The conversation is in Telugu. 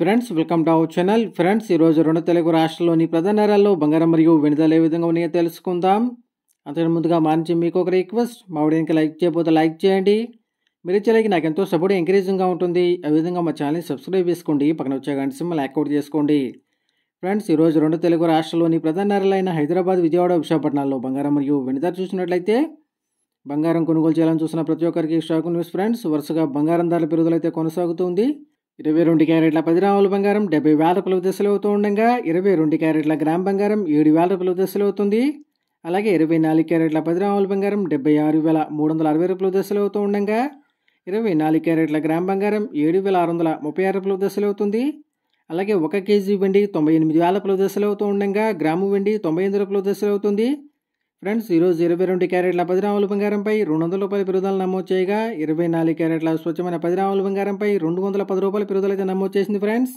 Friends, welcome to our channel. Friends, ఈరోజు రెండు తెలుగు రాష్ట్రాల్లోని ప్రధాన నగరాల్లో బంగారం మరియు వెనుదల ఏ విధంగా ఉన్నాయో తెలుసుకుందాం. అంతకు ముందుగా మా నుంచి మీకు ఒక రిక్వెస్ట్, మా వీడియోకి లైక్ చేయకపోతే లైక్ చేయండి. మీరు ఇచ్చే లైక్ నాకు ఎంతో సపోర్ట్ ఎంకరేజింగ్గా ఉంటుంది. అదేవిధంగా మా ఛానల్ని సబ్స్క్రైబ్ చేసుకోండి, పక్కన వచ్చే గంట సింబల్ యాక్టివేట్ చేసుకోండి. ఫ్రెండ్స్, ఈరోజు రెండు తెలుగు రాష్ట్రాల్లోని ప్రధాన నగరాలైన హైదరాబాద్, విజయవాడ, విశాఖపట్నాల్లో బంగారం మరియు వెనుదల చూసినట్లయితే బంగారం కొనుగోలు చేయాలని చూసిన ప్రతి ఒక్కరికి షాక్ న్యూస్. ఫ్రెండ్స్, వరుసగా బంగారం ధరల పెరుగుదల అయితే కొనసాగుతుంది. 22 క్యారెట్ల 10 గ్రాముల బంగారం 70,000 రూపాయల దశలో అవుతూ ఉండగా 22 క్యారెట్ల గ్రామ్ బంగారం 7,000 రూపాయల దశలో అవుతుంది. అలాగే 24 క్యారెట్ల 10 గ్రాముల బంగారం 76,360 రూపాయల దశలో అవుతూ ఉండగా 24 క్యారెట్ల గ్రామ్ బంగారం 7,636 రూపాయల దశలో అవుతుంది. అలాగే 1 కేజీ వెండి 98,000 రూపాయల దశలో అవుతూ ఉండగా గ్రాము వెండి 98 రూపాయల దశలో అవుతుంది. ఫ్రెండ్స్, ఈరోజు 22 క్యారెట్ల 10 గ్రాముల బంగారంపై 200 రూపాయల పెరుగుదల నమోదు చేయగా 24 క్యారెట్ల స్వచ్ఛమైన 10 గ్రాముల బంగారంపై 210 రూపాయల పెరుగుదల అయితే నమోదు చేసింది. ఫ్రెండ్స్,